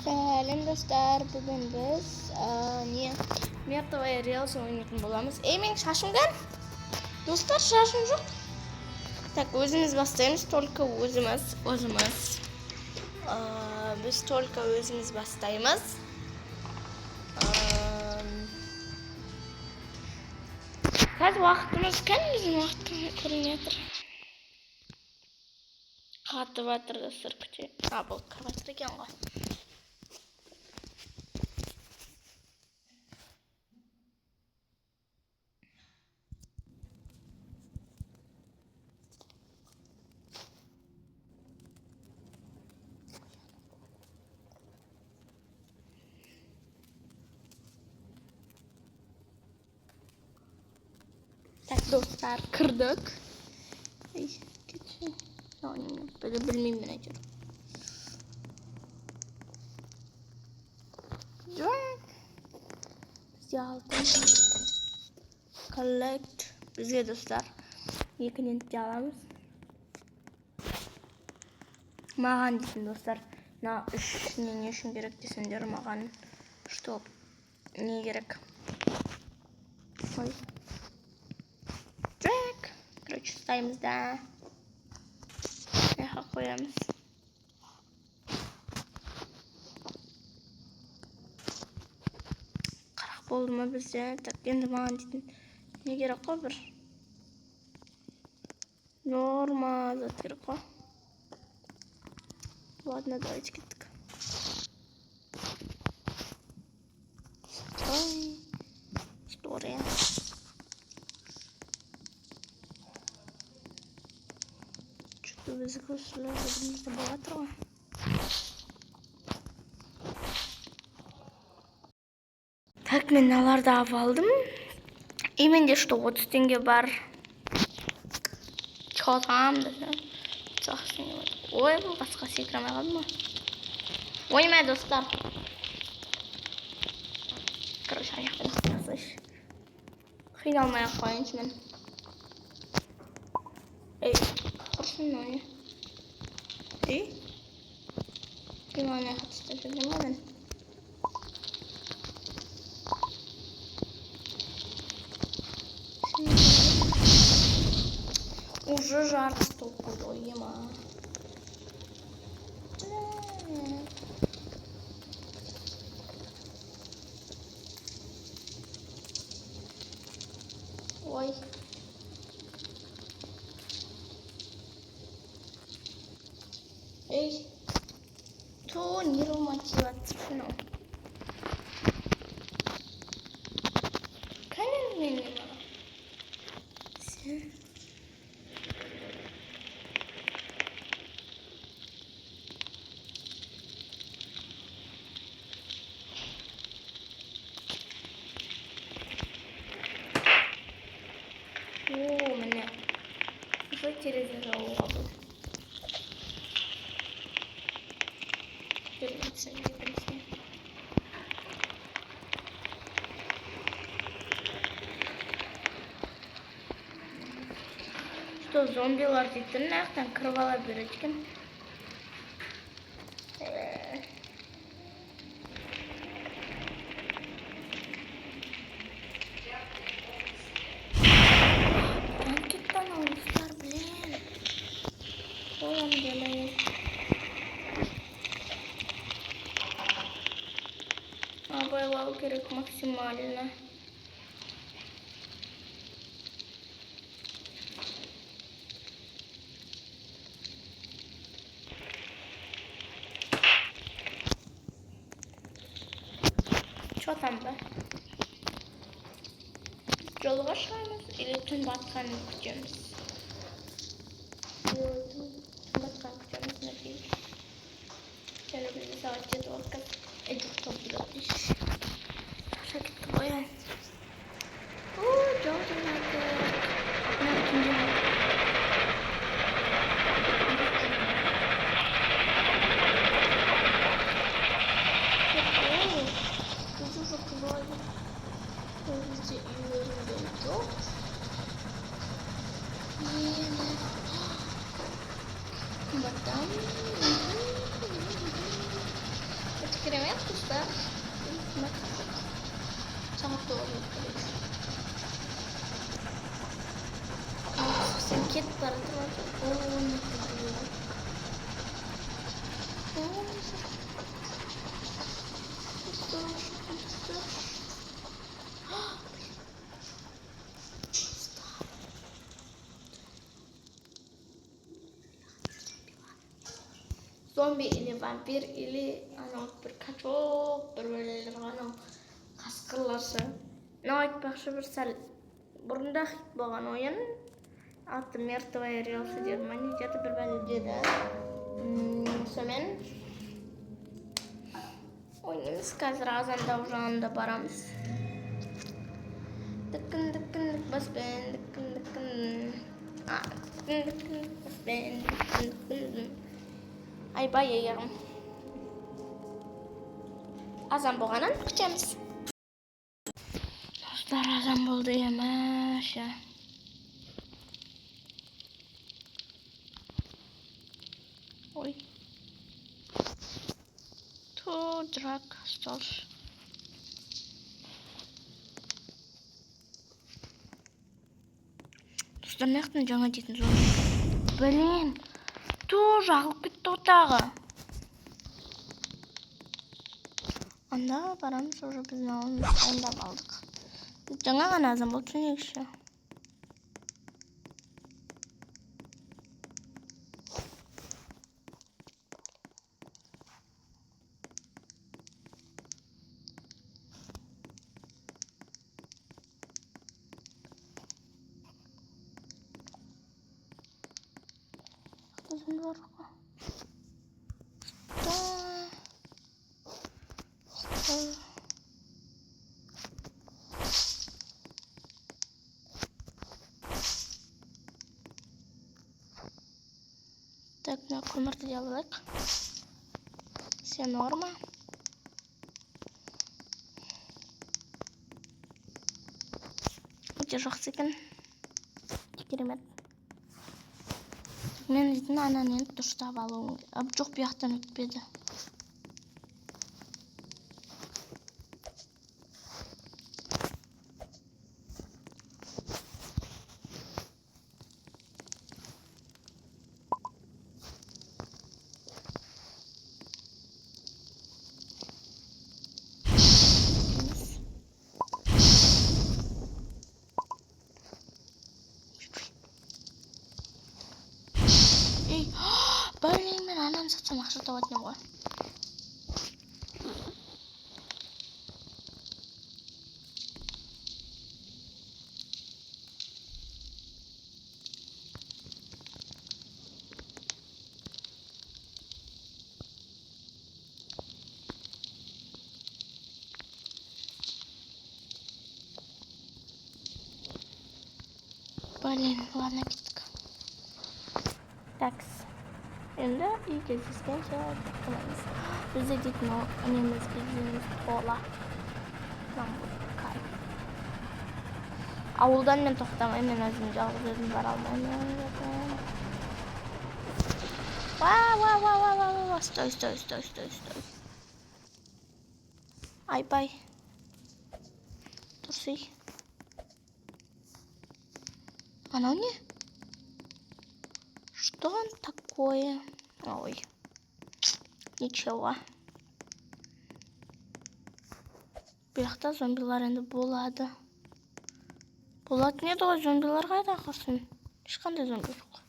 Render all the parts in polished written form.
Selam dostlar, bugün biz Merdavaya Reels oynayalım bulamız. Emin şaşım gel. Dostlar şaşım yok. Tak özümüz bastayımız, только özümüz. Biz только özümüz bastayımız. Kaç vaktimiz bizim vaktimiz koordinatör. Қатыватыр достар күте. Бұл кірватыр екен ғой. Так, достар, кірдік. Böyle bilmeyeyim ben acaba. Biz aldım. Collect. Bizge dostlar. Екінші аламыз. Маған дейсін достар. На үш не үшін керек десеңдер маған. Что? Не керек? Ой. Drag. Короче, ставимыз да. Koyamız. Qarak boldu mu bizce? Tak endi mаған deydin. Ne gerek qo bir? Norma zat gerek qo. Ладно, давайте ketdik. История. Bizi kurslar elimizde boğatır mı? Tak men nalarda aldım. Eminde işte 30 tenge var. Çoğam da. Çoğsın. Oy bu başka sekramay kaldı mı? Oyma dostlar. Короче, ayakta nasıl? Kıyalmaya koyun şimdi. Ey. Şunları. İyi. Gimana hasta gimana? Уже жарко столько доема. Ой. Эй, то не мотивация. Конечно, все. О, меня. Что через это лапу? Что зомбилар дейтін нақтан кіріп ала береді. Кетті алыстар, блин. Оям делай. Байлау керек максимально. Что там, да? Жолға шығамыз или түн батқанын күтеміз? Түн батқанын күтеміз, напейік. Және бізде сағат 7 уақыт. Эдік топ біледі. Аша кетті қоян. Жолдың аты. Мен түнде. Керемет dostlar. Çok doğru. Sen ket baratma. Oo, ne kadar. Zombi ili vampir ili ana bir kaçok bir böyle anam kaskırlası. Ne aytpakçı bir sal burunda hit bolgan oyun. Atı Mертвая Релса dedim. Hani jatı bir böyle dedi. Somen oyunumuz қазір азанда ужанында барамыз. Dıkkın basben dıkkın. Dıkkın basben dıkkın. Ay bay yarım. Azan bolganын күтөмүз. Dostlar azan boldu emas. Ой. Drag stars. Dostlar ne yaptın жаңа дейтін зор. Блин. Тоже ағылып кетті отағы. Анда барамыз уже біздің ауылымыз дайындап алдық. Біз жаңа ғана азан болды түсінейікші. Так, на көмірді де алайық. Все норма. Өте жақсы екен. Керемет. Мен дейтін ананы енді дұрыстап алуым. Жоқ бұяқтан өтпеді. Блин, мен ананы сатсам ақша табатын едім ғой. Блин, ладно, кеттік. Такс. Енді үй кездескенше құтыламыз. Бізде дейтін өнеміз кездеміз тола. Ауылдан мен тоқтамай, мен өзім жалғыз өзім бара алмаймын. Стой. Айбай. Тұрсый. Анау не? Что он такое? Ой. Ничего. Бұяқта зомбилар енді болады. Болатын еді ғой, зомбилар қайда қырсын? Ешқандай зомби жоқ.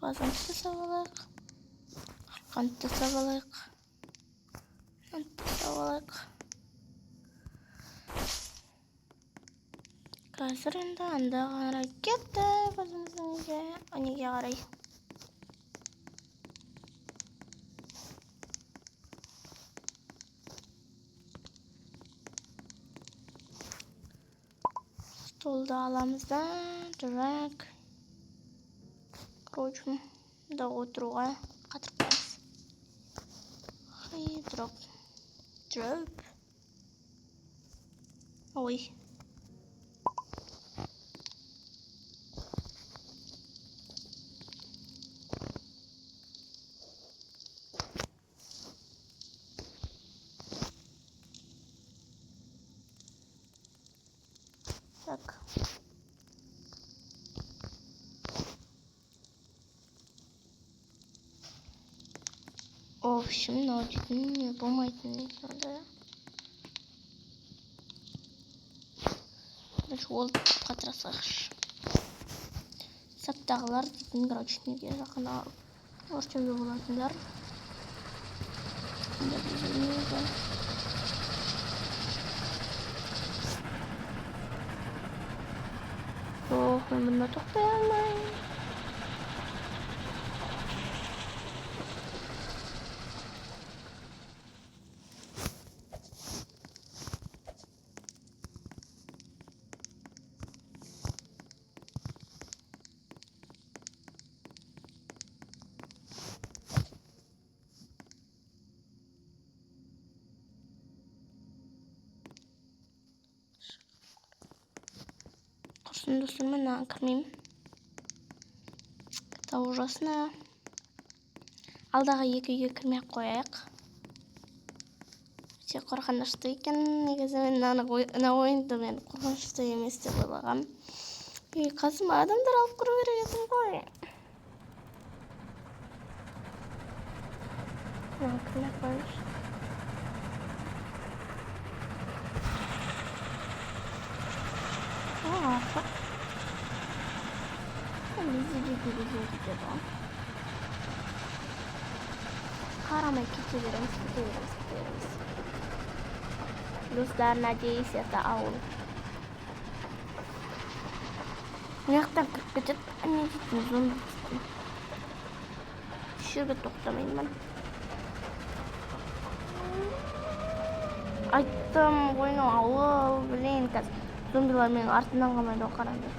Қазанды жасап алайық. Қанды жасап алайық. Қанды жасап алайық. Қазір енді анда қарай кетті. Өзіміздің үйге өнеге қарай. Stolda alamыз да. Drag. Короче, да отыруға қатырып қоямыз. Drop. Ой. В общем, не болмайтын сонда. Ол қатырасайықшы. Саптағылар дейтін, короче, неге жақын орчымды болатындар. Жоқ, мен бұнда тоқтай алмайым. Құрсын достар, мен кірмеймін. Это ужасно. Алдағы екі үйге кірмей қояйық. Все қорқынышты екен. Негізі мен мына ойынды мен қорқынышты емес деп ойлағам. Қасыма адамдар алып кіру керек еді ғой. Кірмей қойыңызшы. Артық. Bizde Қарамай кете береміз. Достар, надеюсь, это ауыл. Мияқтан кіріп кетеді. Не дейтін зомби дейтін. Жерге тоқтамайын. Айттым, ойыны ауыл, білейін қазір. Зомбилар менің артынан қалмайды ғой, қараңдар.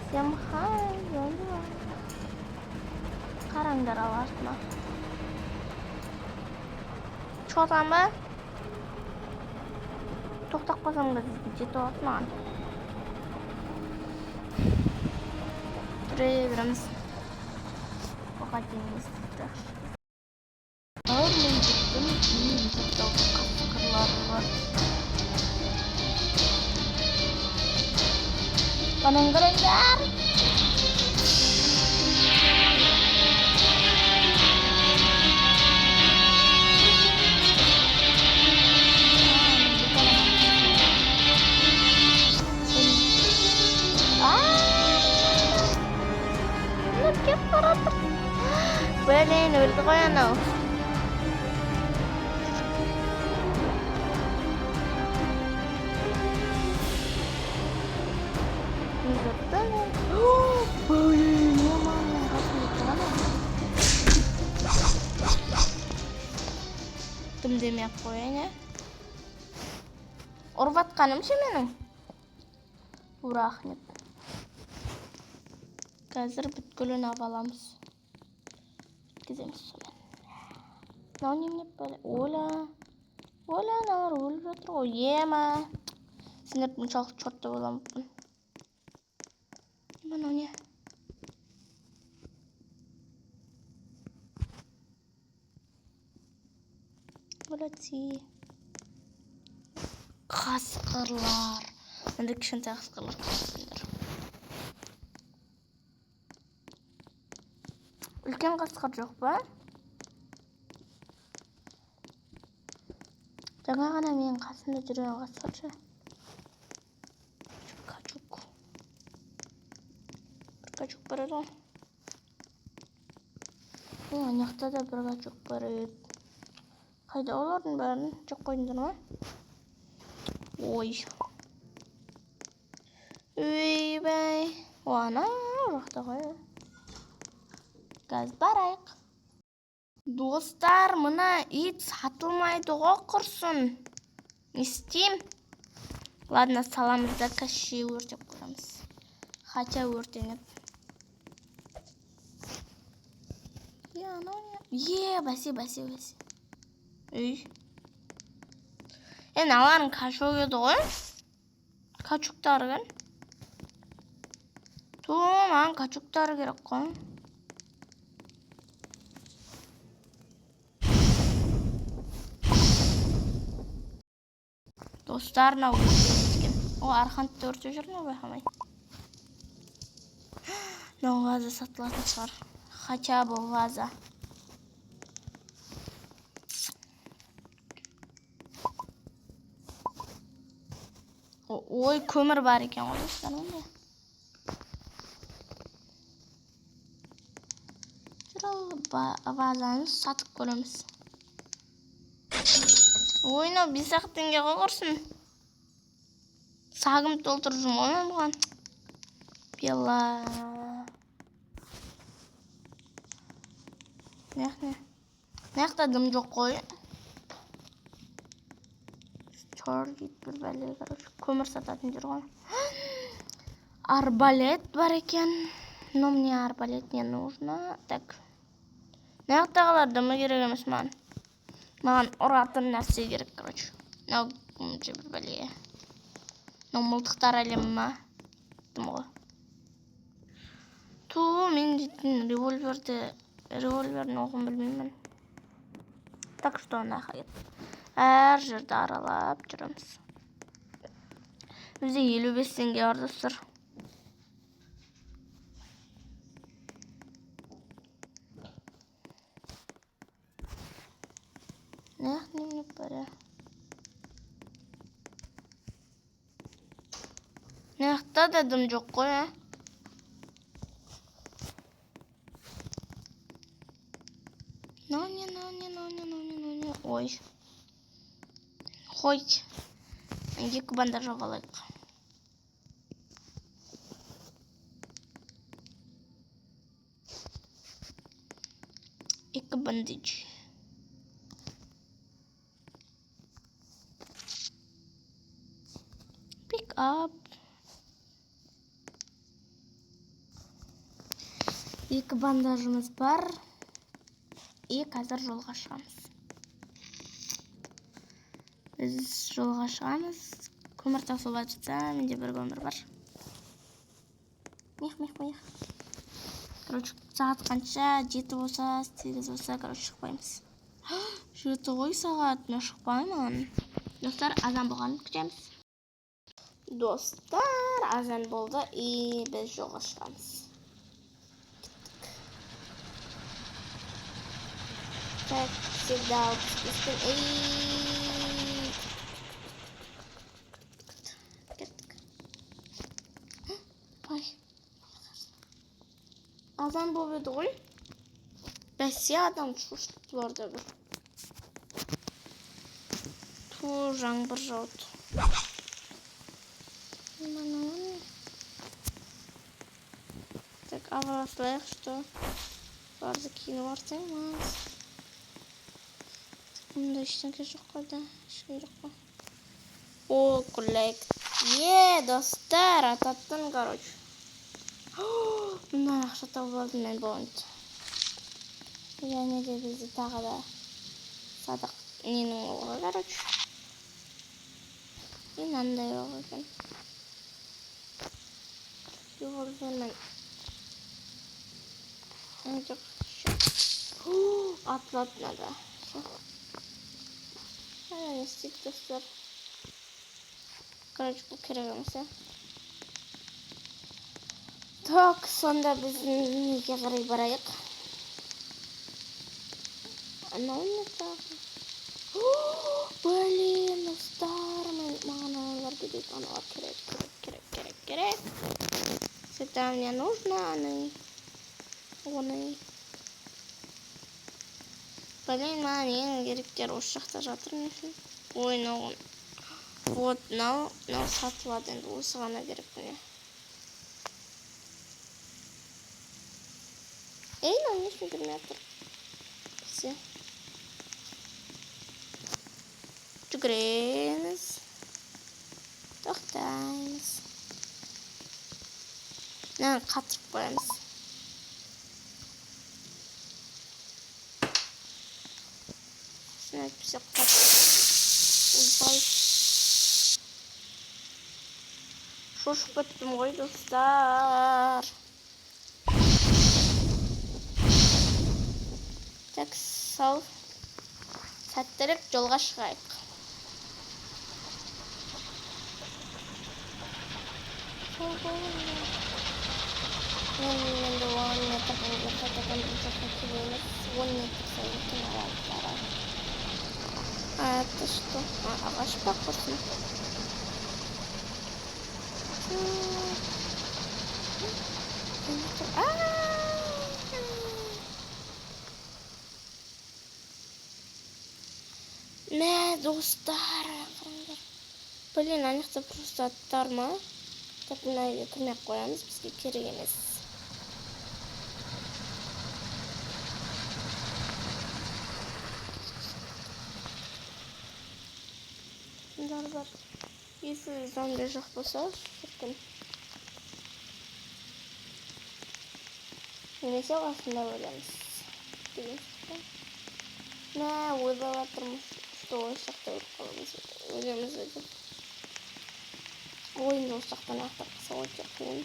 Всем хай, зомбилар. Қараңдар ал артыма. Шығатам ба? Тоқтап қалсам да жетіп алады маған. Жүре береміз. Оға дейміз дейді. Ауыр мен жеттім. Қасқырлары бар. Қанын қараңдар. Блин, өлді ғой анау. Дым демей-ақ қояйын, ұрып атқаным ше менің. Рахмет. Қазір бүткілін аламыз. Өткіземіз сомен. Мынау немене бәле? Оля, аналар өліп жатыр ғой. Ема. Сендер мұншалық чортты боламын. Мынау не? Молодцы. Қасқырлар. Енді кішкентай қасқырлар қасқырлар. Үлкен қасқыр жоқ па? Жаңа ғана менің қасымда жүрген қасқыршы. Качук. Бір качук бар еді ғой. Аяқта да бір качук бар еді. Қайда олардың бәрін жоқ қойдыңдар ма? Ой. Өй-бәй. Ана, жақта ғой. Газ барайық. Достар, мына ит сатылмайды ғой құрсын. Не істейм? Ладно, саламыз да кәші өртеп қоямыз. Хотя өртеніп. Бәсе. Үй. Аларын кашок еді ғой? Качуктары кен? Маған качуктары керек қой. Достарына өрткен. О, арқанты өртеп жүр ме байқамай? Мынау қазір сатылатын шығар. Хотя бы ваза. Ой, көмір бар екен ғой достар онда. Вазаны сатып көреміз. Ойна 5 теңге қойғырсын. Сағым толтырып жүрмін мен бұған. Бела. Неқта дым жоқ қой. Чор дейді бір бәле, короче. Көмір сататын жүр ғой. Арбалет бар екен. Но мне арбалет не нужно. Так. Неқтағылар дымы керек емес маған. Маған ұратын нәрсе керек, короче. Мынау бір бәле. Мынау мылтықтар әлемі ма? Дым ғой. Ту, мен дейтін револьвердің оғын білмеймін. Так что нахай. Әр жерді аралап жүреміз. Бізде 55 теңге бар достар. Не пара. Неқта да дым жоқ қой, ә? Не. Ой. Хой. Екі бандаж алайық. Екі бандаж. Pick up. Екі бандажымыз бар. Қазір жолға шығамыз. Біз жолға шығамыз. Көмір тасып жатса, менде бір көмір бар. Мех. Короче, сағат қанша? 7 болса, 8 болса, короче, шықпаймыз. 7 ғой сағат, мен шықпаймын. Достар, азан болғанын күтеміз. Достар, азан болды, и біз жолға шығамыз. Так, всегда спискін. Азан болып еді ғой. Бәсе адам шошты барда бір. Ту, жаңбыр жауды. Так, аварслайық, что барды кейін вартаймыз. Мұнда ештеңке жоқ қойды. Ешкім жоқ қой. О, күлік. Достар, ататтын, короче. Мұнда ақша тауып алдым мен болынды. Және де бізді тағы да садық ненің оғы, короче. Мынандай оғы екен. Револьвермен. Жоқ. Атылады надо. Не істейді достар. Короче, бұл керек емес, ә? Так, сонда біздің неге қарай барайық. Анау не тағы? Блин, достар, маған аналар керек, аналар керек. Это мне нужно, оны. Блин, маған ең керектер осы жақта жатыр не үшін? Ой, мынау. Вот, мынау сатылады енді, осы ғана керек міне. Мынау не үшін кірмей жатыр? Все. Жүгіреміз. Тоқтаймыз. Мынаны қатырып қоямыз. Әйтпесе қатырып. Шошып кеттім ғой достар. Так, сау. Сәттірек жолға шығайық. Мен де оған метрден Şimdi çok etkileriz. 12 sayısın araçlara. Hayatta işte. Ağaç bakmasın. Ne dostlar. Блин, аниқта просто аттар ма? Так мына үйге кірмей қоямыз, бізге керек емес. Бар. Если зомби жоқ болса, шіркін. Немесе қасында өлеміз. Мә, ойлап жатырмыз, что осы жақта өліп қаламыз. Өлеміз деп. Ойынды осы жақтан ақтап қалса өте қиын.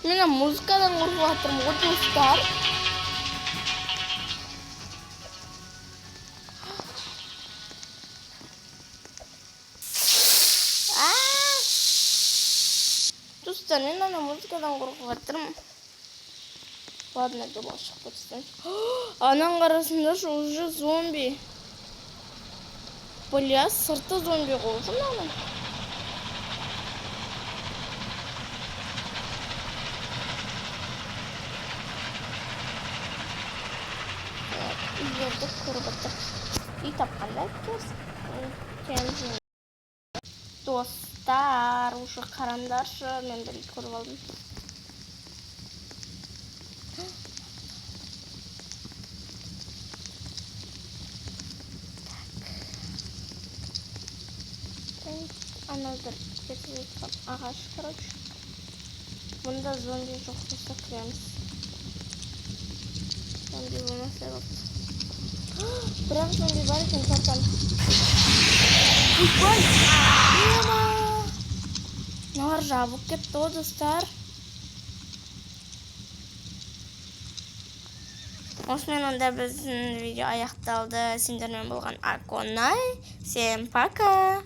Мен музыкадан қорқып жатырмын ғой достар. Достар, мен ана музыкадан қорқып жатырмын. Ладно, дома шығып кетсін. Анаң қарасындашы, уже зомби. Бля, сырты зомби ғой, ананың. Үйлерді көріп отыр. Үй тапқанда кемжін. Достар, уже қарандаршы, мен бір үй көріп алдым. Ана бір кетіп ағаш, короче. Бұнда зомби жоқ болса кіреміз. Зомби болмаса болды. Бірақ зомби бар екен, тартан. Ой! Мыналар жабылып кетті ғой, достар. Осымен онда біздің видео аяқталды. Сендермен болған Аконай. Всем пока!